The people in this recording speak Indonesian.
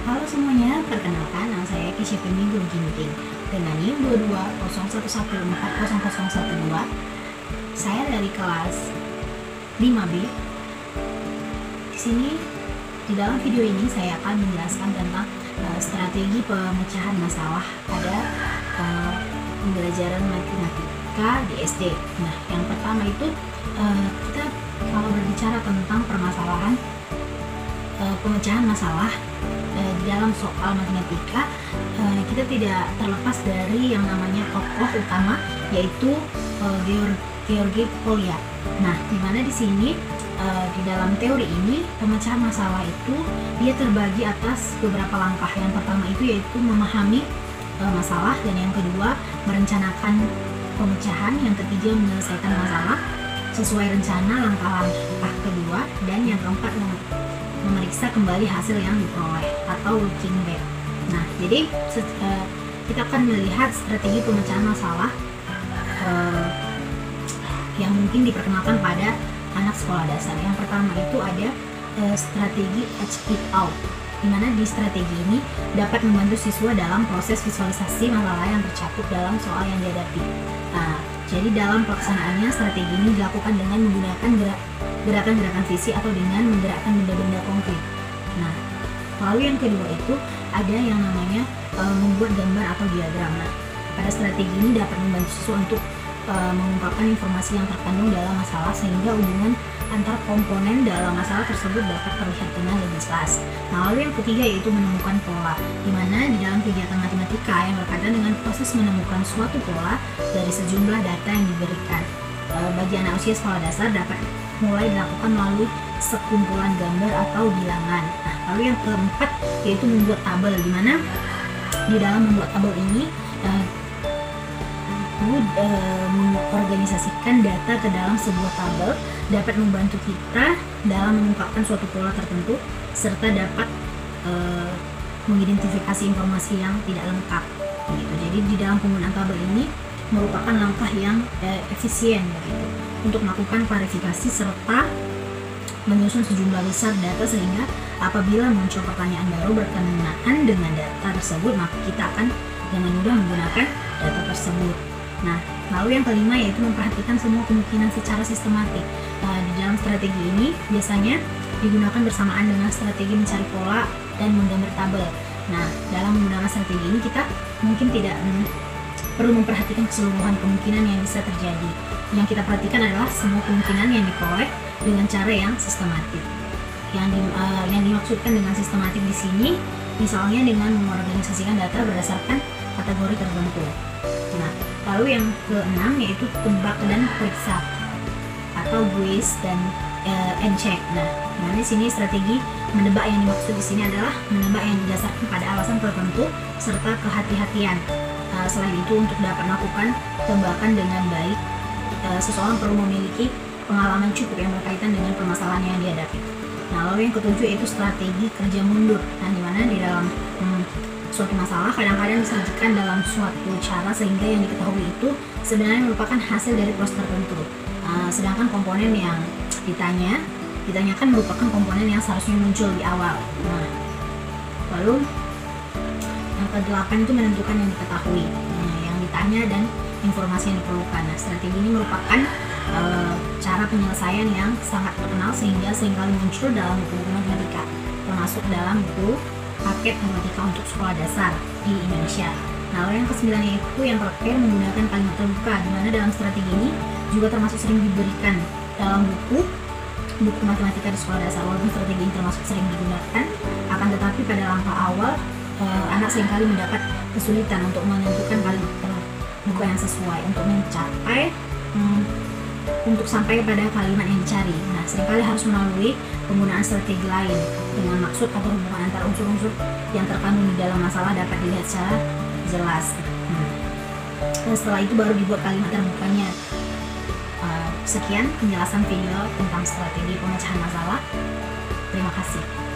Halo semuanya, perkenalkan nama saya Kesha Femigul Ginting dengan NIM 2201140012. Saya dari kelas 5B. Di sini di dalam video ini saya akan menjelaskan tentang strategi pemecahan masalah pada pembelajaran matematika di SD. Nah, yang pertama itu kita kalau berbicara tentang permasalahan pemecahan masalah di dalam soal matematika, kita tidak terlepas dari yang namanya tokoh utama, yaitu Georgi Polya. Nah, dimana di sini di dalam teori ini pemecahan masalah itu dia terbagi atas beberapa langkah. Yang pertama itu yaitu memahami masalah, dan yang kedua merencanakan pemecahan, yang ketiga menyelesaikan masalah sesuai rencana langkah-langkah kedua, dan yang keempat memeriksa kembali hasil yang diperoleh atau looking back. Nah, jadi kita akan melihat strategi pemecahan masalah yang mungkin diperkenalkan pada anak sekolah dasar. Yang pertama itu ada strategi hatch it out, di mana di strategi ini dapat membantu siswa dalam proses visualisasi masalah yang tercakup dalam soal yang dihadapi. Nah, jadi dalam pelaksanaannya strategi ini dilakukan dengan menggunakan gerakan-gerakan visi atau dengan menggerakkan benda-benda konkret. Nah, lalu yang kedua itu ada yang namanya membuat gambar atau diagram. Nah, pada strategi ini dapat membantu siswa untuk mengungkapkan informasi yang terkandung dalam masalah sehingga hubungan antar komponen dalam masalah tersebut dapat terlihat dengan lebih jelas. Nah, lalu yang ketiga yaitu menemukan pola, di mana di dalam kegiatan matematika yang berkaitan dengan proses menemukan suatu pola dari sejumlah data yang diberikan. Bagi anak usia sekolah dasar dapat mulai dilakukan melalui sekumpulan gambar atau bilangan. Nah, lalu yang keempat yaitu membuat tabel, di mana di dalam membuat tabel ini mengorganisasikan data ke dalam sebuah tabel dapat membantu kita dalam mengungkapkan suatu pola tertentu serta dapat mengidentifikasi informasi yang tidak lengkap gitu. Jadi di dalam penggunaan tabel ini merupakan langkah yang efisien begitu untuk melakukan klarifikasi serta menyusun sejumlah besar data, sehingga apabila muncul pertanyaan baru berkenaan dengan data tersebut maka kita akan dengan mudah menggunakan data tersebut. Nah, lalu yang kelima yaitu memperhatikan semua kemungkinan secara sistematik. Di dalam strategi ini biasanya digunakan bersamaan dengan strategi mencari pola dan menggambar tabel. Nah, dalam menggunakan strategi ini kita mungkin tidak perlu memperhatikan keseluruhan kemungkinan yang bisa terjadi. Yang kita perhatikan adalah semua kemungkinan yang diperoleh dengan cara yang sistematik. Yang dimaksudkan dengan sistematik di sini, misalnya dengan mengorganisasikan data berdasarkan kategori tertentu. Nah, lalu yang keenam yaitu tebak dan periksa atau guess dan check. Nah, di sini strategi menebak yang dimaksud di sini adalah menebak yang didasarkan pada alasan tertentu serta kehati-hatian. Selain itu, untuk dapat melakukan tebakan dengan baik, seseorang perlu memiliki pengalaman cukup yang berkaitan dengan permasalahan yang dihadapi. Nah, lalu yang ketujuh yaitu strategi kerja mundur. Nah, di mana di dalam suatu masalah kadang-kadang disajikan dalam suatu cara sehingga yang diketahui itu sebenarnya merupakan hasil dari proses tertentu. Sedangkan komponen yang ditanyakan merupakan komponen yang seharusnya muncul di awal. Nah, lalu yang ke-8 itu menentukan yang diketahui, yang ditanya dan informasi yang diperlukan. Nah, strategi ini merupakan cara penyelesaian yang sangat terkenal sehingga seringkali muncul dalam buku-buku matematika, termasuk dalam buku paket matematika untuk sekolah dasar di Indonesia. Nah, lalu yang ke-9 itu yang terakhir menggunakan kalimat terbuka, di mana dalam strategi ini juga termasuk sering diberikan dalam buku matematika di sekolah dasar. Walaupun strategi ini termasuk sering digunakan, akan tetapi pada langkah awal anak seringkali mendapat kesulitan untuk menentukan kalimat terbuka yang sesuai untuk sampai pada kalimat yang dicari. Nah, seringkali harus melalui penggunaan strategi lain dengan maksud atau hubungan antar unsur-unsur yang terkandung di dalam masalah dapat dilihat secara jelas. Dan setelah itu baru dibuat kalimat terbukanya. Sekian penjelasan video tentang strategi pemecahan masalah. Terima kasih.